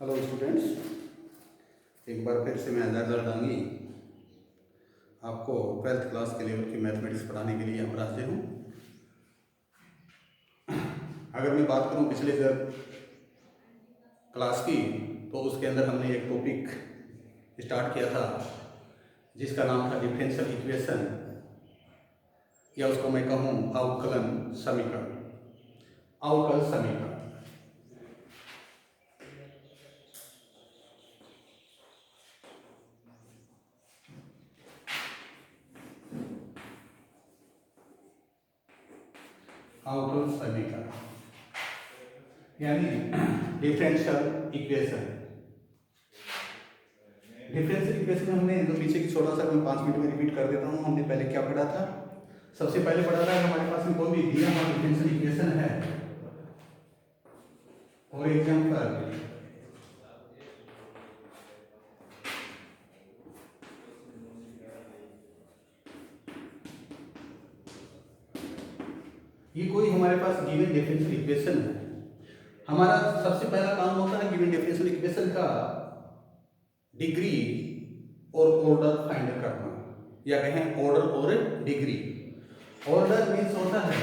Hello students, एक बार फिर से मैं आज़ाद जरदांगी आपको 12th क्लास के लेवल की मैथमेटिक्स पढ़ाने के लिए यहाँ पर हाजिर हूँ। अगर मैं बात करूँ पिछले क्लास की, तो उसके अंदर हमने एक टॉपिक स्टार्ट किया था जिसका नाम था डिफरेंशियल इक्वेशन, या उसको मैं कहूँ अवकलन समीकरण। अवकल समीकरण अवकल समीकरण यानी डिफरेंशियल इक्वेशन। डिफरेंशियल इक्वेशन में हमने जो पीछे की छोटा सा मैं 5 मिनट में रिपीट कर देता हूँ। हमने पहले क्या पढ़ा था? सबसे पहले पढ़ा था हमारे पास में कोई भी दिया हुआ डिफरेंशियल इक्वेशन है, फॉर एग्जांपल ये कोई हमारे पास गिवन डिफरेंशियल इक्वेशन है। हमारा सबसे पहला काम होता है गिवन डिफरेंशियल इक्वेशन का डिग्री और ऑर्डर फाइंड करना, या कहें ऑर्डर और डिग्री। ऑर्डर मीन्स होता है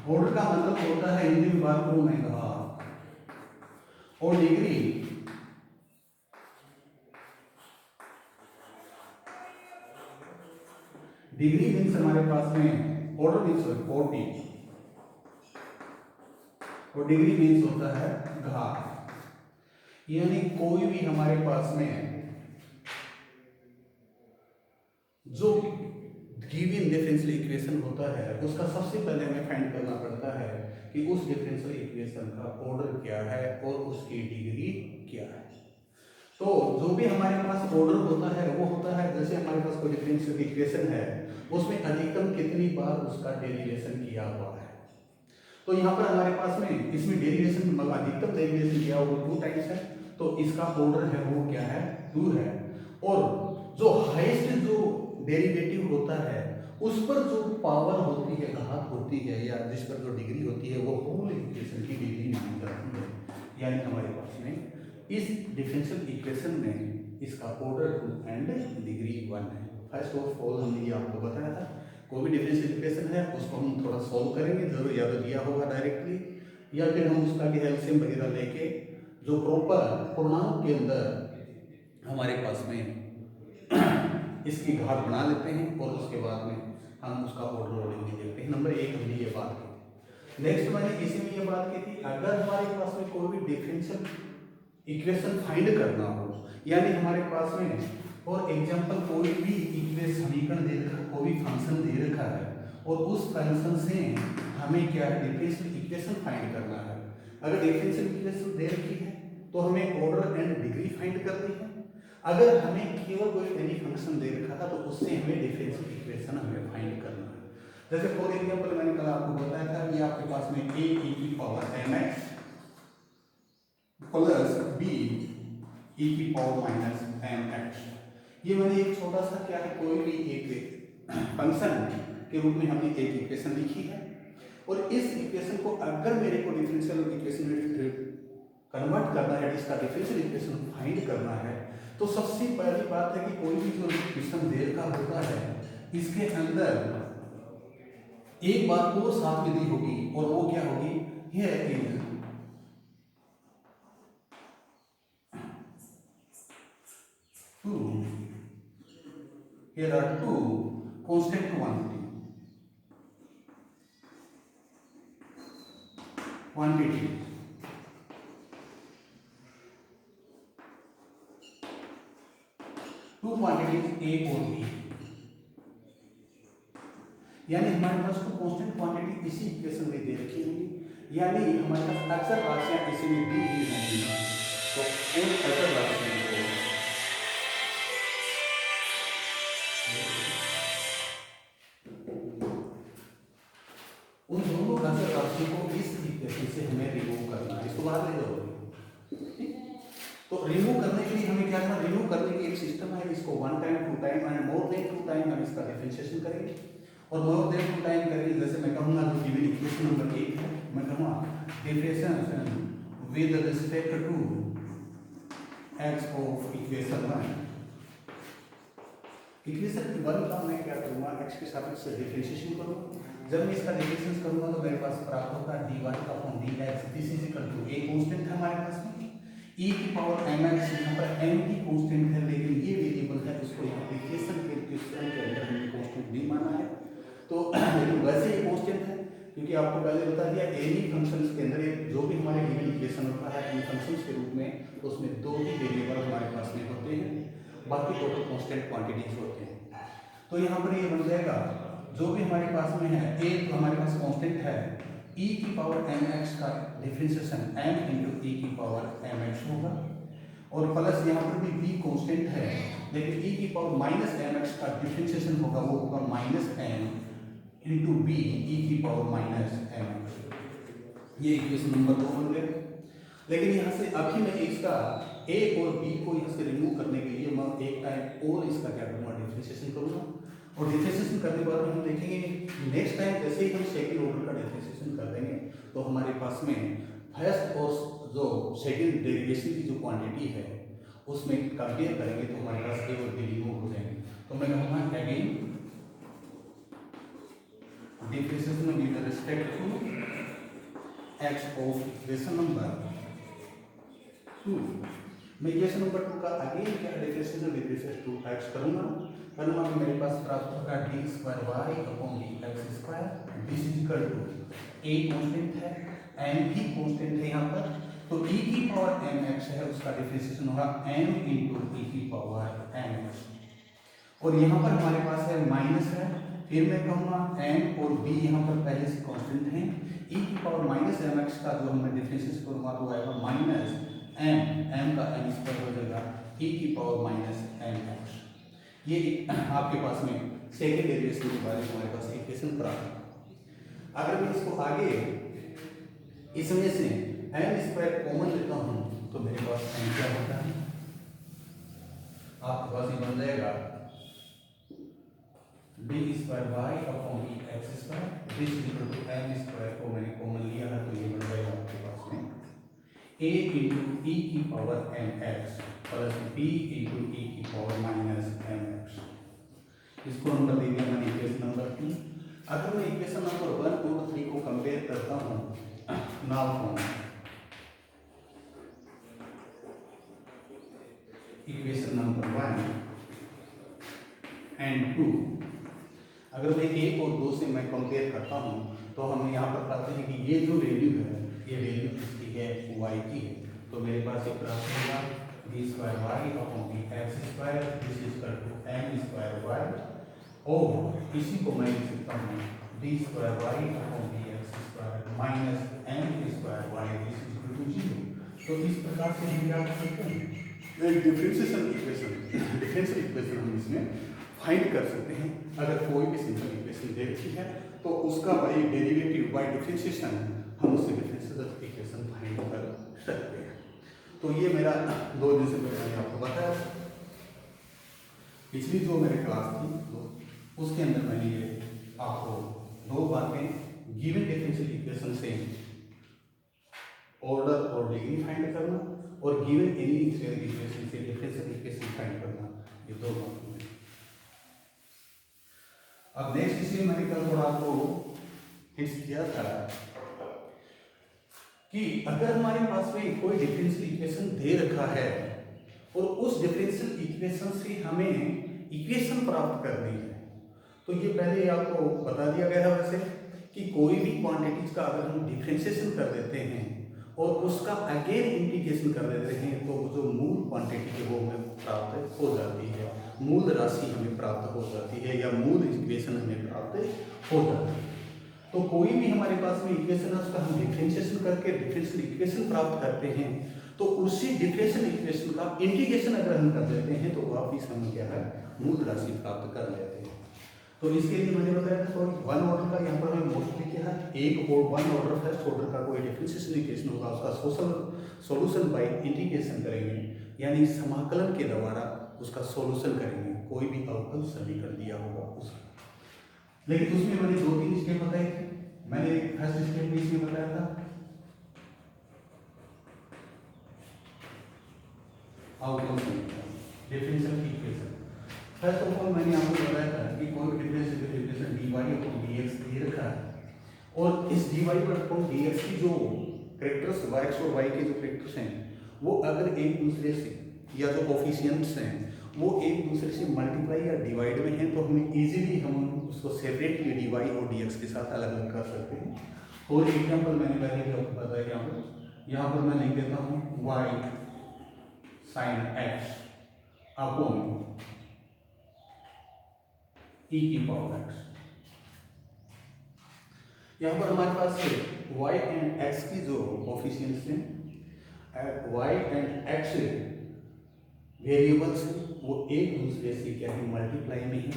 ऑर्डर का मतलब होता है, हिंदी में बात करूं मैं कहा, और डिग्री मीन्स हमारे पास में ऑर्डर मीन्स 40 और डिग्री मीन्स होता है घात। यानी कोई भी हमारे पास में जो गिवन डिफरेंशियल इक्वेशन होता है उसका सबसे पहले हमें फाइंड करना पड़ता है कि उस डिफरेंशियल इक्वेशन का ऑर्डर क्या है और उसकी डिग्री क्या है। तो जो भी हमारे पास ऑर्डर होता है वो होता है, जैसे हमारे पास कोई डिफरेंशियल इक्वेशन है उसमें अधिकतम कितनी बार उसका डेरिवेशन किया हुआ है। तो यहाँ पर हमारे पास में इसमें डेरिवेशन अधिकतम डेरिवेशन किया हुआ 2 टाइम्स है, तो इसका ऑर्डर है वो क्या है? 2 है। और जो हाईएस्ट जो डेरिवेटिव होता है उस पर जो पावर होती है, घात होती है, या जिस पर जो डिग्री होती है वो होल इक्वेशन की डिग्री मानी जाती है। यानी हमारे पास में इस डिफरेंशियल इक्वेशन में इसका ऑर्डर 2 एंड डिग्री 1 है। फर्स्ट ऑफ ऑल हमने ये आपको बताया था, कोई भी डिफरेंशियल इक्वेशन है उसको हम थोड़ा सॉल्व करेंगे, जरूर या तो दिया होगा डायरेक्टली या फिर हम उसका एलसीएम वगैरह लेके जो प्रॉपर पूर्णांक के अंदर हमारे पास में इसकी घात बना लेते हैं और उसके बाद में हम उसका ऑर्डर और डिग्री देखते हैं। नंबर 1 हमने ये बात की थी। नेक्स्ट मैंने इसी में ये बात की थी, अगर हमारे पास में कोई भी डिफरेंशियल इक्वेशन फाइंड करना हो, यानी हमारे पास में फॉर एग्जांपल कोई भी इक्वेशन समीकरण दे रखा, कोई भी फंक्शन दे रखा है और उस फंक्शन से हमें क्या है? डिफरेंशियल इक्वेशन फाइंड करना है। अगर डिफरेंशियल इक्वेशन दे रखी है तो हमें ऑर्डर एंड डिग्री फाइंड करनी है। अगर हमें केवल कोई एनी फंक्शन दे रखा था तो उससे हमें डिफरेंशियल इक्वेशन हमें फाइंड करना है। जैसे फॉर एग्जांपल मैंने कल आपको बताया था कि आपके पास में a e की power mx plus b e की पावर माइनस mx, ये मैंने एक छोटा सा क्या है, कोई भी एक फंक्शन के रूप में हमने एक इक्वेशन लिखी है। और इस इक्वेशन को अगर मेरे को डिफरेंशियल इक्वेशन में कन्वर्ट करना है, इसका डिफरेंशियल इक्वेशन फाइंड करना है, तो सबसे पहली बात है कि कोई भी जो इक्वेशन दे रखा होता है इसके अंदर एक बात और साथ में दी होगी, और वो क्या होगी? Here is two, here are 2 constant quantity. Two quantities A और बी, यानी हमारे पास तो कांस्टेंट क्वांटिटी इसी इक्वेशन में दे रखी होगी, यानी हमारे पास अक्सर राशियां इसी में दी हुई होंगी। तो उन अक्सर राशियों को उन दोनों अक्सर राशियों को इस इक्वेशन से हमें रिमूव करना है। इसको बाहर ले जाओ। तो रिमूव करने के लिए हमें क्या करना? रिमूव करने की एक सिस्टम है, इसको 1 time 2 time and more than 2 time हम इसका डिफरेंशिएशन करेंगे, और मोर देन 2 टाइम करके कि जैसे मैं कहूँगा जो गिवन इक्वेशन नंबर 1 है, मैं कहूँगा differentiation with respect to X of equation 1। Equation 1 का मैं क्या करूँगा, एक्स के सापेक्ष से डिफरेंशिएशन करूँगा। जब मैं इसका डिफरेंशिएशन करूँगा तो मेरे पास प्राप्त होगा dy/dx। This is equal to एक कांस्टेंट है हमारे पास में e की पावर mx, यहाँ पर m की कांस्टेंट है लेकिन ये वेरिएबल है, उसको यहाँ इक्वेशन के अंदर हमने कांस्टेंट नहीं माना है, तो लेकिन वैसे ही कांस्टेंट है क्योंकि आपको पहले बता दिया एनी फंक्शंस के अंदर जो भी हमारे गिवन इक्वेशन होता है इन फंक्शंस के रूप में, उसमें दो ही वेरिएबल हमारे पास में होते हैं, बाकी टोटल कांस्टेंट क्वांटिटीज होते हैं। तो यहाँ पर ये बन जाएगा जो भी हमारे पास में है, एक हमारे पास कांस्टेंट है e की पावर mx का डिफरेंशिएशन m इंटू e की पावर mx होगा, और प्लस यहाँ पर भी b कांस्टेंट है लेकिन e की पावर माइनस mx का डिफरेंशिएशन होगा, वो होगा minus m into b e की पावर माइनस mx। ये इक्वेशन नंबर 2 बन गया। लेकिन यहाँ से अभी मैं इसका a और b को यहाँ से रिमूव करने के लिए मैं एक टाइम और इसका क्या करूँगा, डिफरेंशिएशन करूँगा, और डिफरेंशिएशन करने के बाद हम देखेंगे नेक्स्ट टाइम जैसे ही हम सेकंड ऑर्डर का डिफरेंशिएशन कर देंगे तो हमारे पास में फर्स्ट और जो सेकंड डेरिवेशन की जो क्वांटिटी है उसमें कंपेयर करेंगे तो हमारे पास ए और बी रिमूव हो जाएंगे। तो मैं कहूँगा again differentiation with respect to X of equation number 2। मैं इक्वेशन नंबर 2 का अगेन क्या differentiation with respect to X करूँगा, तो मेरे पास प्राप्त होगा d²y/dx²। This is equal to a constant है, m भी कांस्टेंट है यहाँ पर, तो e की पावर mx है उसका डिफरेंशिएशन होगा m इंटू e की पावर mx, और यहाँ पर हमारे पास है माइनस है, फिर मैं कहूँगा m और b यहाँ पर पहले से कांस्टेंट हैं, e की पावर माइनस mx का जो मैं डिफरेंशिएशन करूँगा तो आएगा माइनस m का m स्क्वायर हो जाएगा e की पावर माइनस mx। ये आपके पास में सेकेंड डेरिवेशन के बारे में हमारे पास इक्वेशन प्राप्त है। अगर मैं इसको आगे इसमें से m² कॉमन लेता हूँ तो मेरे पास m क्या होता है, आपके पास ये बन जाएगा d²y/dx²। This is equal to m² को मैंने कॉमन लिया है तो ये बन जाएगा आपके पास में a इंटू e की power mx plus b into e की पावर माइनस mx। इसको नंबर दे दिया मैंने इक्वेशन नंबर 2। अगर मैं इक्वेशन नंबर 1 और 3 को कंपेयर करता हूँ now from equation number 1 and 2, अगर मैं 1 और 2 से मैं कंपेयर करता हूँ तो हम यहाँ पर पाते हैं कि ये जो वैल्यू है ये वैल्यू किसकी है, y की है, तो मेरे पास एक प्राप्त होगा d²y/dx²। This is equal to m²y, और इसी को मैं लिख सकता हूँ d²y/dx² minus m²y। This is equal to 0। तो इस प्रकार से हम क्या कर सकते हैं, एक डिफरेंशियल इक्वेशन हम इसमें फाइंड कर सकते हैं। अगर कोई भी सिंपल इक्वेशन दे रखी है तो उसका बाई डेरिवेटिव बाई डिफरेंशिएशन हम उससे डिफरेंशियल इक्वेशन फाइंड कर सकते हैं। तो ये मेरा 2 दिन से पहले मैंने आपको बताया, पिछली जो मेरी क्लास थी तो उसके अंदर मैंने ये आपको 2 बातें गिवन डिफरेंशियल इक्वेशन से ऑर्डर और डिग्री फाइंड करना और गिवन एनी इक्वेशन से डिफरेंशियल इक्वेशन फाइंड करना, ये 2 बातें। अब नेक्स्ट इसलिए मैंने कल थोड़ा आपको हिंट्स किया था कि अगर हमारे पास में कोई डिफरेंशियल इक्वेशन दे रखा है और उस डिफरेंशियल इक्वेशन से हमें इक्वेशन प्राप्त करनी है, तो ये पहले आपको बता दिया गया है वैसे कि कोई भी क्वांटिटीज का अगर हम डिफरेंशिएशन कर देते हैं और उसका अगेन इंटीग्रेशन कर देते हैं तो जो मूल क्वांटिटी है वो हमें प्राप्त हो जाती है, मूल राशि हमें प्राप्त हो जाती है या मूल इक्वेशन हमें प्राप्त हो जाती है। तो कोई भी हमारे पास में इक्वेशन है उसका हम डिफरेंशिएशन करके डिफरेंशियल इक्वेशन प्राप्त करते हैं, तो उसी डिफरेंशियल इक्वेशन का इंटीग्रेशन अगर हम कर देते हैं तो वापिस हम क्या है मूल राशि प्राप्त कर लेते हैं। तो इसके लिए मैंने बताया था सॉरी 1 ऑर्डर का यहाँ पर हमें मोस्टली क्या है, एक और 1 ऑर्डर फर्स्ट ऑर्डर का कोई डिफरेंशियल इक्वेशन होगा उसका सोल्यूशन बाय इंटीग्रेशन करेंगे, यानी समाकलन के द्वारा उसका सोल्यूशन करेंगे, कोई भी अवकल समीकरण दिया होगा उसका। लेकिन उसमें मैंने 2-3 स्टेप बताए अवकल समीकरण, differential equation. First of all मैंने आपको बताया था कि कोई भी differential equation dy upon dx दे रखा है, और इस dy अपॉन dx की जो कैरेक्टर्स x और y के जो कैरेक्टर्स हैं वो अगर एक दूसरे से, या जो कोफिशिएंट्स हैं वो एक दूसरे से मल्टीप्लाई या डिवाइड में हैं, तो हमें इजीली हम उसको सेपरेटली dy और dx के साथ अलग अलग कर सकते हैं। और एग्जांपल मैंने पहले भी आपको बताया, यहाँ पर मैं लिख देता हूँ y sin x upon e की पावर x। यहाँ पर हमारे पास y एंड x की जो कोफिशिएंट्स हैं, y एंड x वेरिएबल्स वो एक दूसरे से क्या है मल्टीप्लाई में है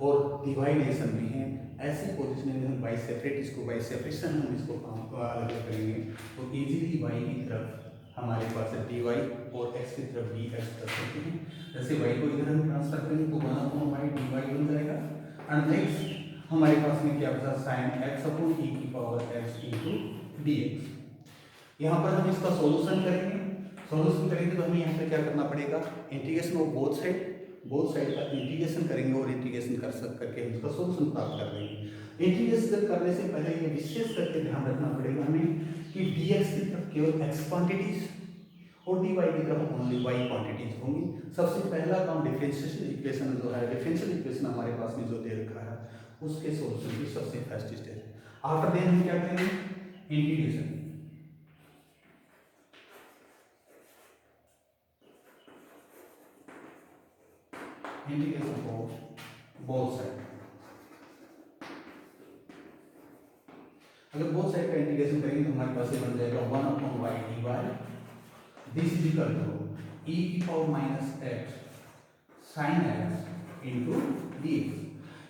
और डिवाइडेशन में है। ऐसी पोजीशन में हम बाई सेपरेट, इसको बाई सेपरेशन हम इसको काम को अलग करेंगे तो इजीली y की तरफ हमारे पास dy और x की तरफ dx कर सकते हैं। जैसे y को इधर हम ट्रांसफर करेंगे तो 1/y dy बन जाएगा, एंड नेक्स्ट हमारे पास में क्या बचा sin x अपॉन e की पावर x इनटू dx। यहाँ पर हम इसका सॉल्यूशन करेंगे। सॉल्यूशन करेंगे तो हमें यहाँ पे क्या करना पड़ेगा, इंटीग्रेशन ऑफ बोथ साइड का इंटीग्रेशन करेंगे और इंटीग्रेशन करके हम इसका सॉल्यूशन प्राप्त कर लेंगे। इंटीग्रेशन करने से पहले ये विशेष करके ध्यान रखना पड़ेगा हमें कि dx की तरफ केवल x क्वांटिटीज और dy की तरफ ओनली y क्वांटिटीज होंगी। सबसे पहला काम डिफरेंशियल इक्वेशन जो है, डिफरेंशियल इक्वेशन हमारे पास में जो दे रखा है उसके सॉल्यूशन की सबसे फर्स्ट स्टेज। आफ्टर देन हम क्या करेंगे, integration. Integration of both side. अगर बोथ साइड का इंटीग्रेशन करेंगे तो हमारे पास ये बन जाएगा 1/y dy this is equal to e की power minus x sin x into dx।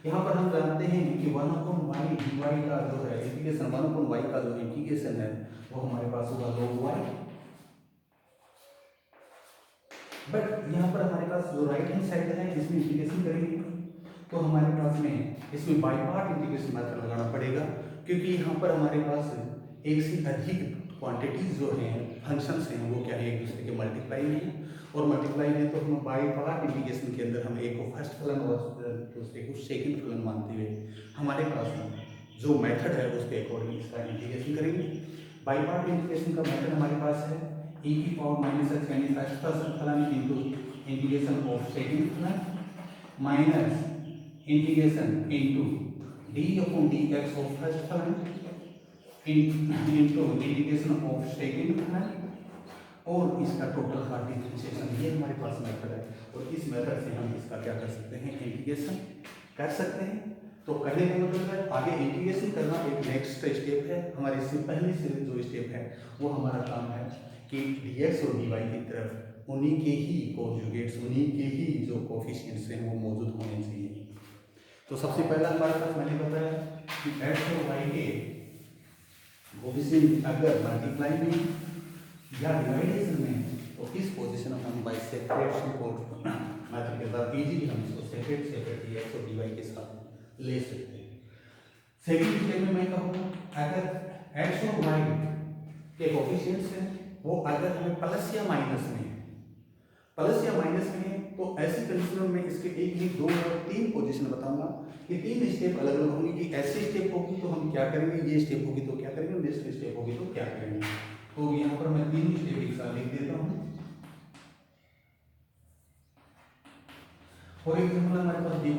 यहाँ पर हम जानते हैं कि 1/y dy का जो है इंटीग्रेशन, 1/y का जो इंटीग्रेशन है वो हमारे पास होगा log y। बट यहाँ पर हमारे पास जो राइट हैंड साइड है इसमें इंटीग्रेशन करेंगे तो हमारे पास में इसमें बाई पार्ट इंटीग्रेशन मेथड लगाना पड़ेगा, क्योंकि यहाँ पर हमारे पास एक से अधिक क्वांटिटीज जो हैं, फंक्शंस हैं, वो क्या है एक दूसरे के मल्टीप्लाई में है, और मल्टीप्लाई में तो हम बाई पार्ट इंटीग्रेशन के अंदर हम एक को फर्स्ट फलन और दूसरे को सेकंड फलन मानते हुए हमारे पास जो मेथड है उसके अकॉर्डिंग इसका इंटीग्रेशन करेंगे। बाई पार्ट इंटीग्रेशन का मेथड हमारे पास है e की पावर माइनस x यानी फर्स्ट फलन इनटू इंटीग्रेशन ऑफ सेकंड फलन minus integration into d upon dx of first फलन इनटू इंटीग्रेशन ऑफ सेकंड फलन और इसका टोटल का डिफरेंशिएशन। ये हमारे पास मेथड है और इस मेथड से हम इसका क्या कर सकते हैं, इंटीग्रेशन कर सकते हैं। तो करने का मतलब है आगे इंटीग्रेशन करना एक नेक्स्ट स्टेप है। हमारे इससे पहले से जो स्टेप है वो हमारा काम है कि dx और dy की तरफ उन्हीं के ही कॉन्जुगेट्स, उन्हीं के ही जो कोफिशिएंट्स हैं वो मौजूद होने चाहिए। तो सबसे पहला हमारे पास मैंने बताया कि x और y के कोफिशिएंट अगर मल्टीप्लाई में या डिवाइडेशन में तो इस पोजीशन में हम बाय सेपरेशन को मेथड के साथ इजीली हम इसको सेपरेट dx और dy के साथ ले सकते हैं। सेकंड स्टेप में मैं कहूँगा अगर x और y के कोफिशिएंट्स हैं वो अगर हमें प्लस या माइनस में है तो ऐसी कंडीशन में इसके एक, दो और तीन पोजीशन बताऊंगा कि तीन स्टेप अलग अलग होंगी। कि ऐसे स्टेप होगी तो हम क्या करेंगे, ये स्टेप होगी तो क्या करेंगे, नेक्स्ट स्टेप होगी तो क्या करेंगे। तो यहाँ पर मैं तीन स्टेप एक साथ लिख देता हूँ। फॉर एग्जाम्पल हमारे पास dy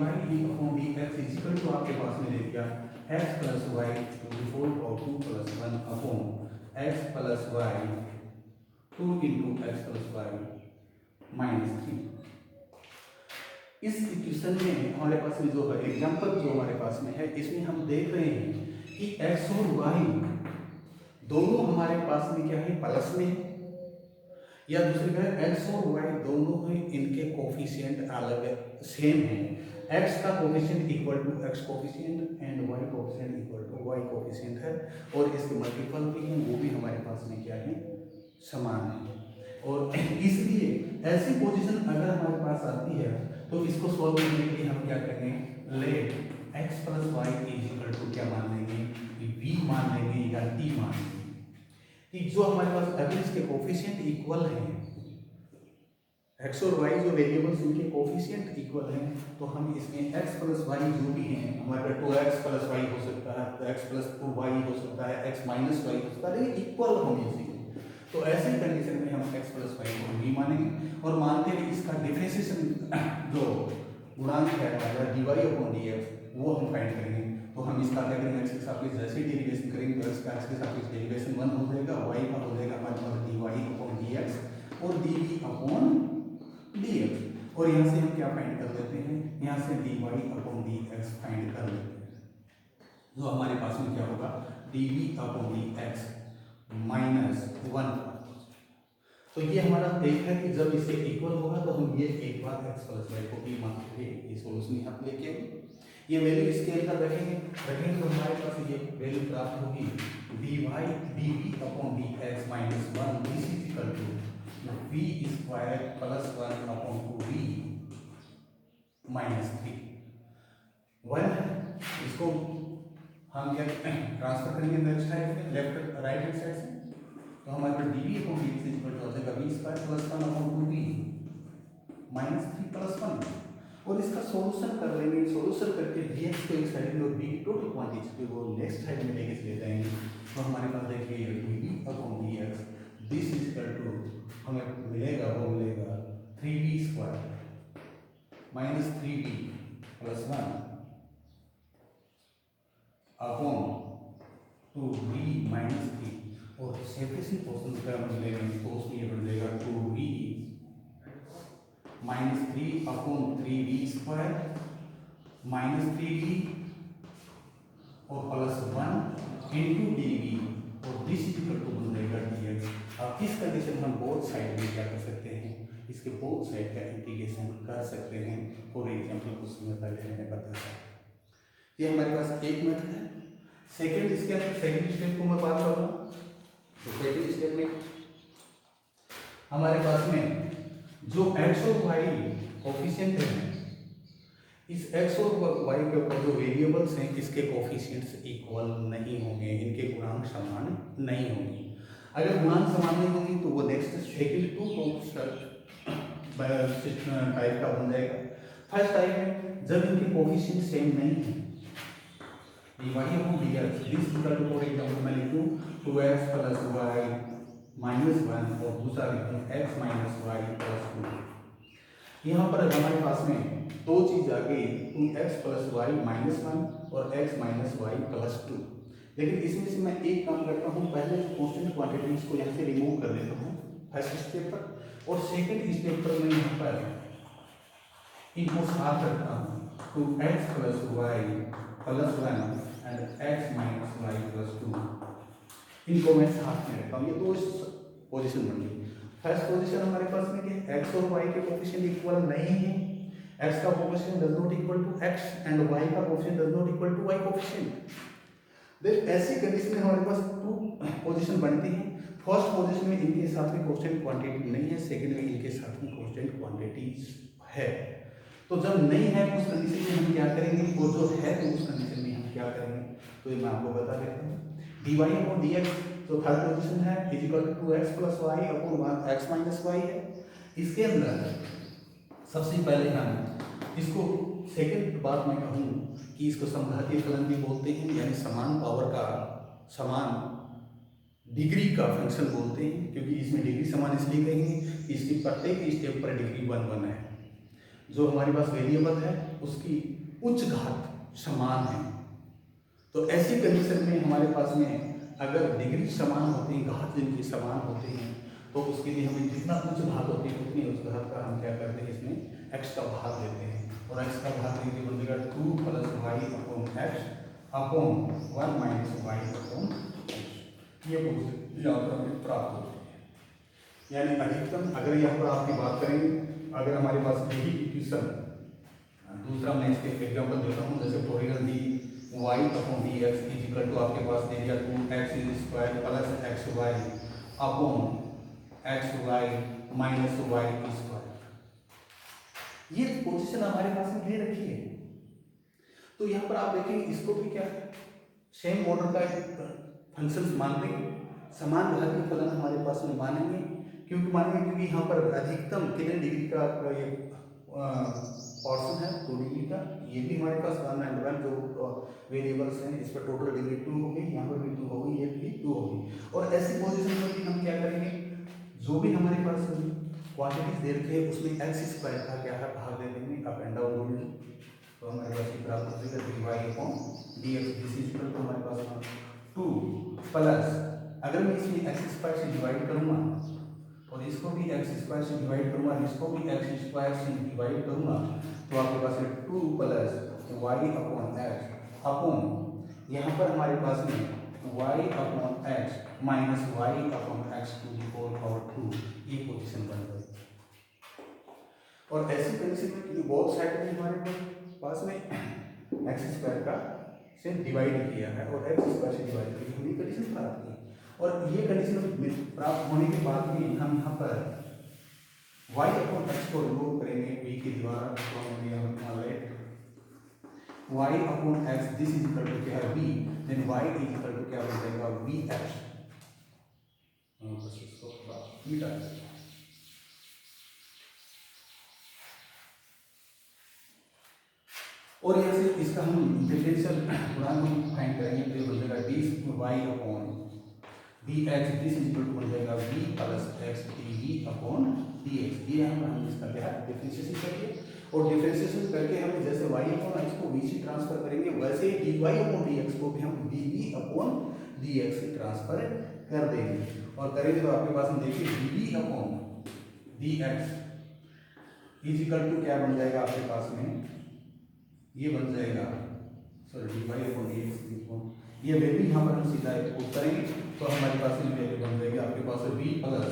upon dx is equal to आपके पास में दे दिया x plus Y to the whole power 2 plus 1 upon x plus Y 2 into X plus Y minus 3। इस इक्वेशन में हमारे पास में जो है एग्जाम्पल जो हमारे पास में है इसमें हम देख रहे हैं कि x और y दोनों हमारे पास में क्या है प्लस में, या दूसरी तरह x और y दोनों ही इनके कोफिशिएंट अलग सेम है। x का coefficient equal to x coefficient and y coefficient equal to y coefficient है, और इसके मल्टीपल भी हैं वो भी हमारे पास में क्या है समान है। और इसलिए ऐसी पोजीशन अगर हमारे पास आती है तो इसको सॉल्व करने के लिए हम क्या करेंगे, let x plus y is equal to क्या मान लेंगे, v मान लेंगे या t मान लेंगे। कि जो हमारे पास अगर इसके कोफिशिएंट इक्वल हैं एक्स और वाई जो वेरिएबल्स इनके कोफिशिएंट इक्वल हैं, तो हम इसमें एक्स प्लस वाई जो भी हैं हमारे 2x प्लस वाई हो सकता है, तो एक्स प्लस 2y हो सकता है, एक्स माइनस वाई हो सकता है, लेकिन इक्वल होने चाहिए। तो ऐसी कंडीशन में हम एक्स प्लस वाई को नहीं मानेंगे और मानते हैं इसका डिफरेंशिएशन जो गुणांक है हमारा dy अपॉन dx वो हम फाइंड करेंगे। तो हम इसका क्या करेंगे, एक्स के सापेक्ष जैसे डेरिवेशन करेंगे तो इसका एक्स के सापेक्ष डेरिवेशन 1 हो जाएगा, y का हो जाएगा हमारे पास dy अपॉन dx और dv अपॉन dx और यहाँ से हम क्या फाइंड कर लेते हैं, यहाँ से dy अपॉन dx फाइंड कर लेते हैं। तो हमारे पास में क्या होगा, dv अपॉन dx माइनस 1। तो ये हमारा एक है कि जब इससे इक्वल होगा तो हम ये एक बार एक्स प्लस वाई को भी मान के ये सोल्यूशन यहाँ पे लेके ये वैल्यू इसके अंदर रखेंगे तो हमारे पास ये वैल्यू प्राप्त होगी dy dv upon dx minus 1 this is equal to v square plus 1 upon 2v minus 3 1 इसको हम क्या ट्रांसफर करेंगे नेक्स्ट साइड में लेफ्ट राइट हैंड साइड से, तो हमारे पास dv upon dx equal to हो जाएगा v square plus 1 upon 2v minus 3 plus 1 और इसका सॉल्यूशन कर लेंगे। सॉल्यूशन करके dx को एक साइड में और v की टोटल क्वांटिटी को नेक्स्ट साइड में लेके चले जाएंगे। तो हमारे पास देखिए dv upon dx this is equal to हमें मिलेगा वो मिलेगा 3v square minus 3v plus 1 upon 2v minus 3 और सेपरेशन पोर्शन का हम लेंगे तो उसमें ये बन जाएगा 2v minus 3 upon 3v square minus 3v और प्लस 1 इंटू dv और दिस इज इक्वल टू बन जाएगा dx। अब इस कंडीशन में हम बोथ साइड में क्या कर सकते हैं, इसके बोथ साइड का इंटीग्रेशन कर सकते हैं। फॉर एग्जाम्पल कुछ समय पहले मैंने बताया ये हमारे पास एक मेथड है। सेकेंड इसके अंदर सेकेंड स्टेप को मैं बात करूँगा तो सेकेंड स्टेप में हमारे पास में जो x और y कोफिशिएंट है, इस x और y के ऊपर जो वेरिएबल्स हैं इसके कोफिशिएंट्स इक्वल नहीं होंगे, इनके गुणांक समान नहीं होंगे। अगर गुणांक समान नहीं होंगे तो वो नेक्स्ट सेकंड टाइप का बन जाएगा। फर्स्ट टाइप है जब इनके कोफिशिएंट सेम नहीं है, dy upon dx this equal to for example मैं लिखूं 2x प्लस y माइनस 1 और दूसरा लिखूं x माइनस y प्लस 2। यहाँ पर हमारे पास में दो चीज आ गई 2x प्लस वाई माइनस 1 और x माइनस वाई प्लस 2। लेकिन इसमें से मैं एक काम करता हूँ, पहले कॉन्स्टेंट क्वांटिटीज को यहाँ से रिमूव कर देता हूँ फर्स्ट स्टेप पर और सेकंड स्टेप पर मैं यहाँ पर इनको साथ रखता हूँ 2x plus y plus 1 and x minus y plus 2 इनको मैं साथ में रखता हूँ। ये दो पोजीशन बन गई। फर्स्ट पोजीशन हमारे पास में कि x और y के कोफिशिएंट इक्वल नहीं है, x का coefficient does not equal to x and y का coefficient does not equal to y coefficient. Then ऐसी कंडीशन में हमारे पास टू पोजीशन बनती है। फर्स्ट पोजीशन में इनके साथ में कांस्टेंट क्वांटिटी नहीं है, सेकंड में इनके साथ में कांस्टेंट क्वांटिटीज है। तो जब नहीं है उस कंडीशन में हम क्या करेंगे, वो जो है तो उस कंडीशन में हम क्या करेंगे तो ये मैं आपको बता देता हूँ। dy अपॉन dx तो थर्ड पोजीशन है is equal to 2x plus y upon x minus y है। इसके अंदर सबसे पहले हम इसको सेकंड बात मैं कहूँ कि इसको समघातीय फलन भी बोलते हैं, यानी समान पावर का समान डिग्री का फंक्शन बोलते हैं, क्योंकि इसमें डिग्री समान इसलिए कहेंगे कि इसकी प्रत्येक स्टेप पर डिग्री 1 है। जो हमारे पास वेरिएबल है उसकी उच्च घात समान है। तो ऐसी कंडीशन में हमारे पास में अगर डिग्री समान होती है, घात जिनकी समान होती है, तो उसके लिए हमें जितना उच्च घात होती है उतनी उच्च घात का हम क्या करते हैं, इसमें x का भाग लेते हैं और x का भाग लेके बन जाएगा 2 plus y upon x upon 1 minus y upon x। ये यहाँ पर हमें प्राप्त होती है। यानी अधिकतम अगर यहाँ पर आपकी बात करेंगे, अगर हमारे पास यही इक्वेशन, दूसरा मैं इसके एग्जाम्पल देता हूँ, जैसे for d y upon d x is equal to आपके पास दे दिया 2x square plus x y upon x y minus y square. ये पोजीशन हमारे पास में दे रखी है। तो यहाँ पर आप देखेंगे इसको भी क्या सेम ऑर्डर का फंक्शन मान लेंगे, समान घातीय फलन हमारे पास में मानेंगे, क्योंकि मानिए क्योंकि यहाँ पर अधिकतम कितने डिग्री का आपका ये पोर्शन है 2 डिग्री का, ये भी हमारे पास 1 एंड 1 जो वेरिएबल्स हैं, इस पर टोटल डिग्री 2 होगी, यहाँ पर भी 2 होगी, ये भी 2 होगी। और ऐसी पोजीशन पर भी हम क्या करेंगे, जो भी हमारे पास क्वांटिटीज दे रखे हैं उसमें एक्स स्क्वायर का क्या है भाग दे देंगे अप एंड डाउन होने, तो हमारे पास ये प्राप्त हो जाएगा divide upon dx this is equal to हमारे पास 2 प्लस, अगर मैं इसमें एक्स स्क्वायर से डिवाइड करूंगा और इसको भी एक्स स्क्वायर से डिवाइड करूंगा, इसको भी एक्स स्क्वायर से डिवाइड करूंगा, तो आपके पास है 2 plus y upon x upon, यहाँ पर हमारे पास में y upon x minus y upon x to the whole power 2, ये पोजीशन बन गई। और ऐसी कंडीशन में कि बोथ साइड में हमारे पास में एक्स स्क्वायर का से डिवाइड किया है और एक्स स्क्वायर से डिवाइड किया, हमने कंडीशन प्राप्त की। और ये कंडीशन प्राप्त होने के बाद भी हम यहाँ पर y अपॉन x को रिमूव करेंगे v के द्वारा, तो हम यहाँ मान लें y upon x this is equal to क्या है v, then y is equal to क्या बन जाएगा vx, बस इसको मिटा दें। और यहाँ से इसका हम डिफरेंशियल गुणांक हम फाइंड करेंगे, तो ये बन जाएगा dy upon dx this is equal to बन जाएगा v plus x dv upon dx, ये हम इसका क्या है डिफरेंशिएशन करेंगे। और डिफरेंशिएशन करके हम जैसे y अपॉन x को v से ट्रांसफर करेंगे, वैसे ही dy अपॉन dx को भी हम dv अपॉन dx से ट्रांसफर कर देंगे। और करेंगे तो आपके पास हम देखिए dv upon dx is equal to क्या बन जाएगा आपके पास में, ये बन जाएगा सॉरी dy अपॉन dx, ये वैल्यू यहाँ पर हम सीधा पुट करेंगे तो हमारे पास में वैल्यू बन जाएगी आपके पास v plus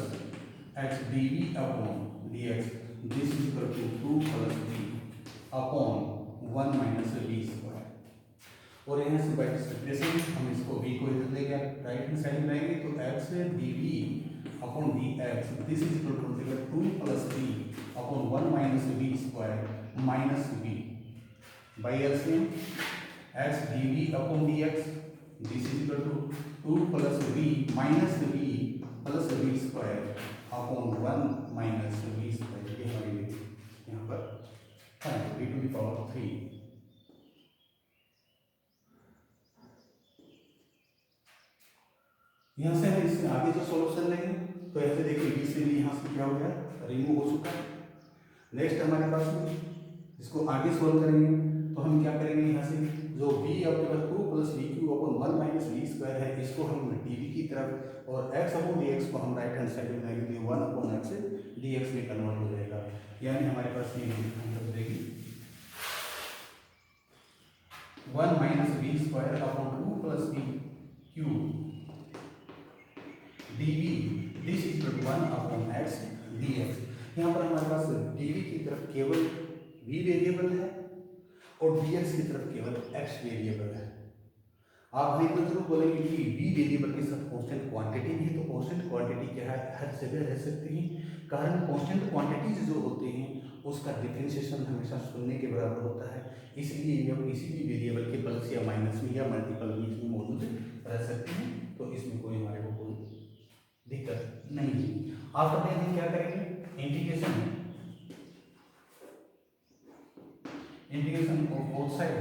x dv upon dx this is equal to 2 plus v upon 1 minus v square. और यहाँ से बाय सब्ट्रैक्शन हम इसको v को इधर लेके राइट हैंड साइड में लाएंगे, तो x dv upon dx this is equal to 2 plus v upon 1 minus v square minus v by LCM x dv upon dx this is equal to 2 plus v minus v plus v square upon 1 minus v square, ये हमारी यहाँ पर v to the power 3। यहाँ से हम इससे आगे जो सॉल्यूशन लेंगे, तो ऐसे देखिए v से भी यहाँ से क्या हो गया रिमूव हो चुका है। नेक्स्ट हमारे पास में इसको आगे सोल्व करेंगे, तो हम क्या करेंगे, यहाँ से जो v आपके पास 2 plus v cube upon 1 minus v square है, इसको हम dv की तरफ और x अपॉन dx को हम राइट हैंड साइड में लाएंगे, तो 1 अपॉन x dx में कन्वर्ट हो जाएगा। यानी हमारे पास ये मतलब देखिए 1 minus v square upon 2 plus v cube dv this is equal to 1 upon x dx। यहाँ पर हमारे पास dv की तरफ केवल v वेरिएबल है और dx की तरफ केवल x वेरिएबल है। आप हमें तो जरूर बोलेंगे कि v वेरिएबल के साथ कांस्टेंट क्वांटिटी भी है, तो कांस्टेंट क्वांटिटी क्या है हर जगह रह सकती है, कारण कांस्टेंट क्वांटिटीज जो होते हैं उसका डिफरेंशिएशन हमेशा शून्य के बराबर होता है, इसलिए हम किसी भी वेरिएबल के प्लस या माइनस में या मल्टीपल में इसमें मौजूद रह सकते हैं, तो इसमें कोई हमारे को कोई दिक्कत नहीं है। आप अपने लिए क्या करेंगे, इंटीग्रेशन ऑफ बोथ साइड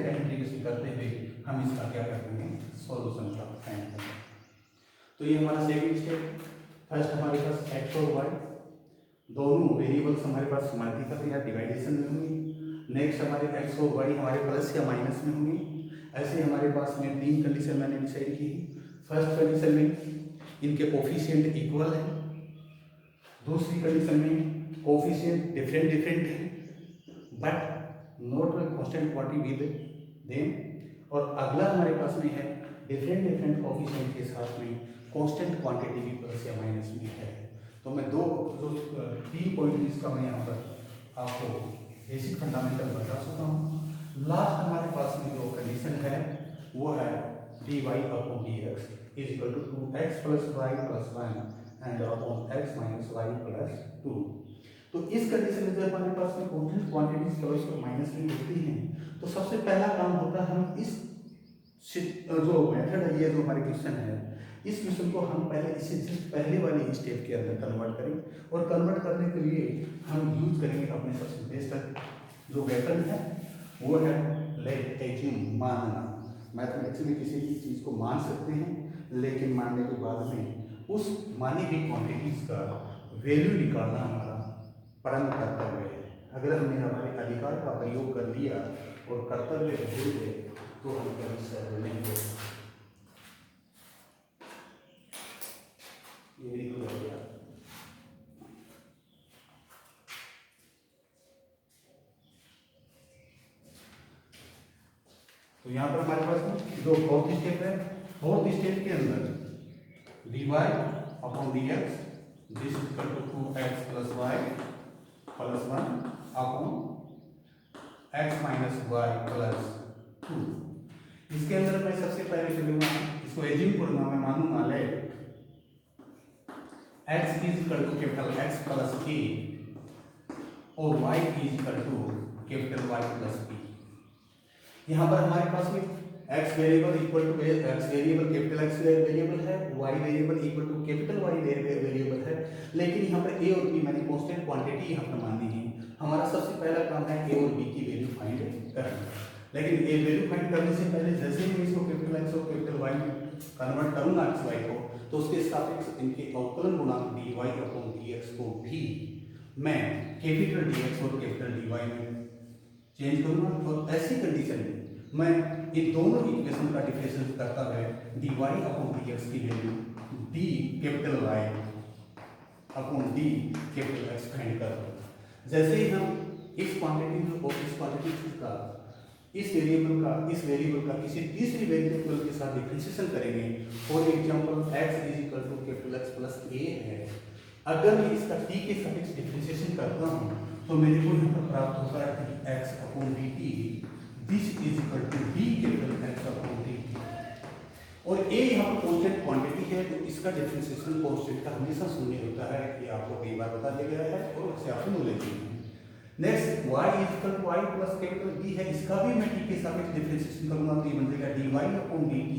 का इंटीग्रेशन करते हुए हम इसका क्या करते हैं सॉल्यूशन का फाइंड करेंगे। तो ये हमारा सेकंड स्टेप, फर्स्ट हमारे पास x और y दोनों वेरिएबल्स हमारे पास मल्टीपल या डिवाइडेशन में होंगी। नेक्स्ट हमारे x और y हमारे प्लस या माइनस में होंगी। ऐसे हमारे पास में तीन कंडीशन मैंने डिसाइड की। फर्स्ट कंडीशन में इनके कोफिशिएंट इक्वल है, दूसरी कंडीशन में कोफिशिएंट डिफरेंट है but not constant quantity with them, और अगला हमारे पास में है डिफरेंट कोफिशिएंट के साथ में कांस्टेंट क्वांटिटी भी प्लस या माइनस में है। तो मैं दो जो 3 पॉइंट इसका मैं यहाँ पर आपको बेसिक फंडामेंटल बता चुका हूँ। लास्ट हमारे पास में जो कंडीशन है वो है dy upon dx is equal to 2x plus y plus 1 and upon x minus y plus 2। तो इस कंडीशन में जब हमारे पास में कांस्टेंट क्वांटिटीज प्लस और माइनस में होती हैं, तो सबसे पहला काम होता है हम इस जो मेथड है, ये जो हमारे क्वेश्चन है, इस क्वेश्चन को हम पहले इसे जस्ट पहले वाली स्टेप के अंदर कन्वर्ट करेंगे, और कन्वर्ट करने के लिए हम यूज करेंगे अपने सबसे बेस्ट जो वेपन है, वो है लेट एज्यूम, मानना। मैथमेटिक्स में किसी भी चीज़ को मान सकते हैं, लेकिन मानने के बाद में उस मानी गई क्वांटिटीज का वैल्यू निकालना हमारा परम कर्तव्य है। अगर हमने हमारे अधिकार का प्रयोग कर लिया और कर्तव्य भूल गए तो हम कभी सर्व नहीं हो। ये बिल्कुल हो गया। तो यहाँ पर हमारे पास जो फोर्थ स्टेप है, फोर्थ स्टेप के अंदर dy upon dx this is equal to 2x plus y plus 1 upon x minus y plus 2। इसके अंदर मैं सबसे पहले चलूंगा, इसको एज्यूम करूंगा, मैं मानूंगा let x is equal to capital X plus a और y is equal to capital Y plus b। यहाँ पर हमारे पास में x variable equal to x variable capital X variable है, y variable equal to capital Y variable है, लेकिन यहाँ पर a और b मैंने कांस्टेंट क्वांटिटी यहाँ पर माननी है। हमारा सबसे पहला काम है a और b की वैल्यू फाइंड करना। लेकिन a वैल्यू फाइंड करने से पहले जैसे ही मैं इसको कैपिटल X और कैपिटल Y में कन्वर्ट करूंगा x y को, तो उसके सापेक्ष इनके अवकलन गुणांक dy अपॉन dx को भी मैं कैपिटल dx और कैपिटल dy में चेंज करूंगा। और ऐसी कंडीशन में मैं इन दोनों इक्वेशन का डिफरेंशिएट करता है dy अपॉन dx की value d capital Y upon d capital X find कर दूंगा। जैसे ही हम इस क्वांटिटी और इस क्वांटिटी का इस वेरिएबल का किसी तीसरी वेरिएबल के साथ डिफरेंशिएशन करेंगे, for example x is equal to capital X plus a है, अगर मैं इसका t के सापेक्ष डिफरेंशिएशन करता हूँ तो मेरे को यहाँ पर प्राप्त होता है x upon dt this is equal to d capital X upon dt। और a यहाँ पर कांस्टेंट क्वांटिटी है, तो इसका डिफरेंशिएशन कांस्टेंट का हमेशा शून्य होता है, ये आपको कई बार बता दिया गया है और इससे आपको नॉलेज है। Next y is equal to y plus capital b है, इसका भी मैं t के सापेक्ष डिफरेंशिएशन करूंगा तो ये बन जाएगा dy upon dt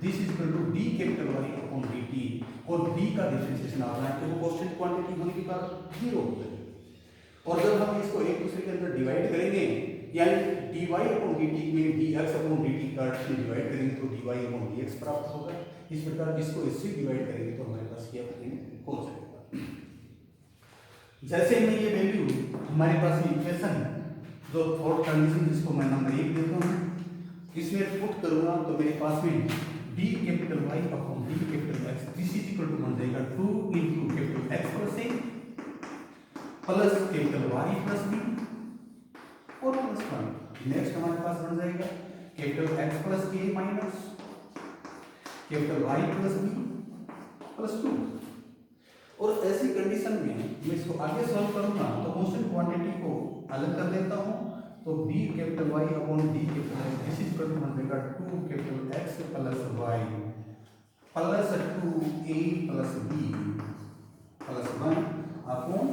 this is equal to d capital Y upon dt। और b का डिफरेंशिएशन आप जानते हो कांस्टेंट क्वांटिटी होने के कारण 0 हो जाएगा। और जब हम इसको एक दूसरे के अंदर डिवाइड करेंगे, यानी dy अपॉन dt में dx अपॉन dt का डिवाइड करेंगे तो dy अपॉन dx प्राप्त होगा। इस प्रकार इसको इससे डिवाइड करेंगे तो हमारे पास ये हो जाएगा। जैसे मैं ये वैल्यू हमारे पास इक्वेशन जो फोर्थ कंडीशन जिसको मैं नंबर 1 देता हूँ, इसमें पुट करूंगा तो मेरे पास में d capital Y upon d capital X this is equal to बन जाएगा 2 into capital X plus a plus capital Y plus b और प्लस 1। नेक्स्ट हमारे पास बन जाएगा capital X plus a minus capital Y plus b plus 2। और ऐसी condition में मैं इसको आगे सॉल्व करूंगा तो कांस्टेंट क्वांटिटी को अलग कर देता हूं, तो d capital Y upon d capital X this is equal to बन जाएगा 2 capital X plus Y plus 2a plus b plus 1 upon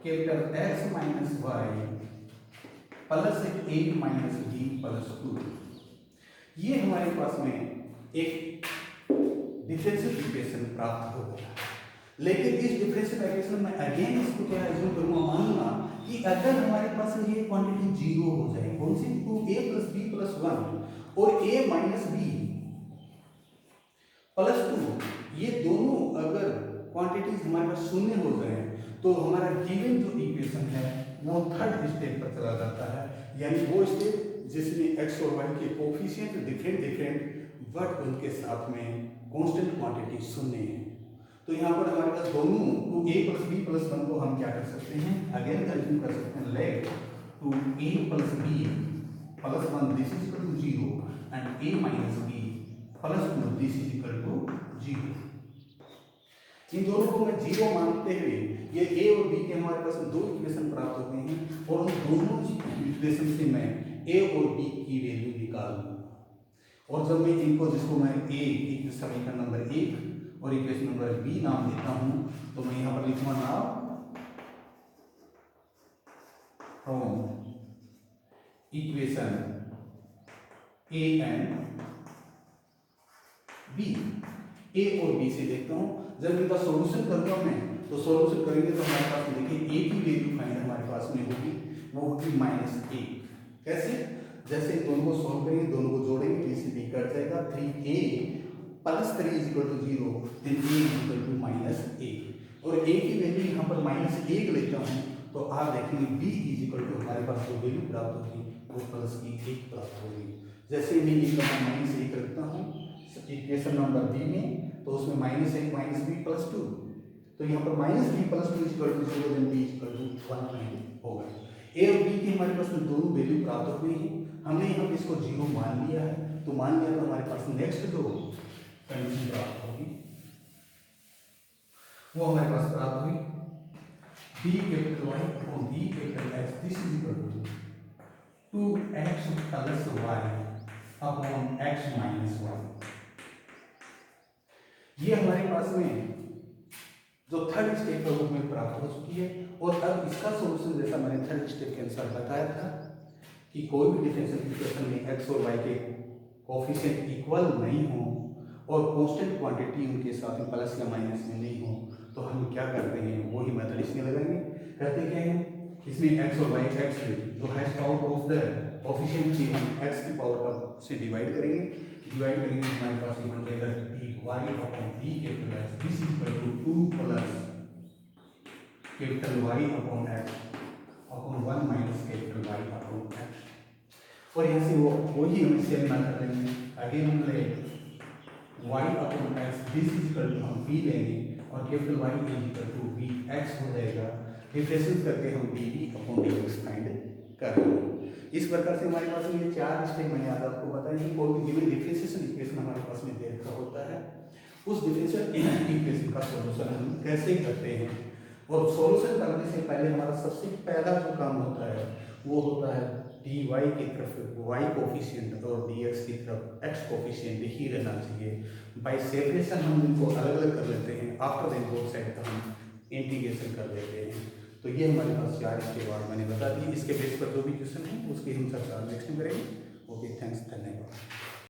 capital X minus Y plus a minus b plus 2। ये हमारे पास में एक डिफरेंशियल इक्वेशन प्राप्त हो गया। लेकिन इस डिफरेंशियल इक्वेशन में अगेन इसको क्या एज्यूम करूंगा, मानूंगा कि अगर हमारे पास ये क्वांटिटी जीरो हो जाए, कौन सी 2a प्लस b प्लस 1 और a माइनस b प्लस 2, ये दोनों अगर क्वांटिटीज हमारे पास शून्य हो जाए तो हमारा गिवन जो इक्वेशन है वो थर्ड स्टेप पर चला जाता है, यानी वो स्टेप जिसमें x और y के कोफिशिएंट डिफरेंट बट उनके साथ में कांस्टेंट क्वांटिटी शून्य है। तो यहाँ पर हमारे पास दोनों 2a प्लस b प्लस 1 को हम क्या कर सकते हैं, अगेन कंज्यूम कर सकते हैं let 2a plus b plus 1 this is equal to 0 and a minus b plus 2 this is equal to 0। इन दोनों को मैं 0 मानते हुए ये a और b के हमारे पास दो इक्वेशन प्राप्त होते हैं और उन दोनों इक्वेशन से मैं a और b की वैल्यू निकाल लूंगा। और जब मैं इनको, जिसको मैं a समीकरण नंबर 1 और इक्वेशन नंबर b नाम देता हूं, तो मैं यहां पर लिखूंगा now from equation a and A और बी से देखता हूँ। जब इनका सॉल्यूशन करूँगा मैं, तो सॉल्यूशन करेंगे तो हमारे पास में देखिए ए की वैल्यू फाइंड हमारे पास में होगी, वो होगी -a। कैसे? जैसे दोनों को सॉल्व करेंगे, दोनों को जोड़ेंगे, बी से बी कट जाएगा, 3a + 3 = 0, देन a = -a। और a की वैल्यू यहाँ पर -1 लेता हूँ, तो आप देखेंगे b = हमारे पास जो वैल्यू प्राप्त होगी वो +1 प्राप्त होगी। जैसे मैं ये -1 रखता हूँ इक्वेशन नंबर बी में, तो उसमें -1 -b + 2, तो यहाँ पर -b + 2 = 0, देन b = 1 होगा। ए और बी की हमारे पास में दोनों वैल्यू प्राप्त हुई है, हमने यहाँ पे इसको 0 मान लिया है, तो मान लिया तो हमारे पास नेक्स्ट जो कंडीशन प्राप्त होगी वो हमारे पास प्राप्त हुई b capital Y upon b capital X, this is equal to 2x + y upon x - 1। ये हमारे पास में जो थर्ड स्टेप है वो हमें प्राप्त हो चुकी है। और अब इसका सॉल्यूशन जैसा मैंने थर्ड स्टेप के अनुसार बताया था कि कोई भी डिफरेंशियल इक्वेशन में x और y के कोफिशिएंट इक्वल नहीं हो और कांस्टेंट क्वांटिटी उनके साथ में प्लस या माइनस में नहीं हो, तो हम क्या करते हैं वही मेथड इसमें लगाएंगे। करते क्या है, इसमें x और y x जो highest power of the coefficient की हम x की पावर का से डिवाइड करेंगे हमारे पास ये बन जाएगा dy upon b capital X, this is equal to 2 plus capital Y upon x upon 1 minus capital Y upon x। और यहाँ से वो वही हम सेम मेथड लेंगे, अगेन हम ले y upon x, this is equal to हम b लेंगे और capital Y is equal to b x हो जाएगा। डिफरेंशिएट करके हम dd अपॉन dx फाइंड करेंगे। इस प्रकार से हमारे पास में ये 4 स्टेप मैंने आज आपको बताया कि कोई भी गिवन डिफरेंशिएशन इक्वेशन हमारे पास में दे रखा होता है, उस डिफरेंशियल इक्वेशन का सॉल्यूशन हम कैसे करते हैं। और सॉल्यूशन करने से पहले हमारा सबसे पहला जो काम होता है वो होता है dy की तरफ y कोफिशिएंट और dx की तरफ x कोफिशिएंट ही रहना चाहिए। बाय सेपरेशन हम इनको अलग अलग कर लेते हैं, आफ्टर देन बोथ साइड का हम इंटीग्रेशन कर देते हैं। तो ये हमारे पास 4 इसके बाद मैंने बता दी। इसके बेस पर जो भी क्वेश्चन है उसकी हम चर्चा नेक्स्ट में करेंगे। ओके, थैंक्स, धन्यवाद।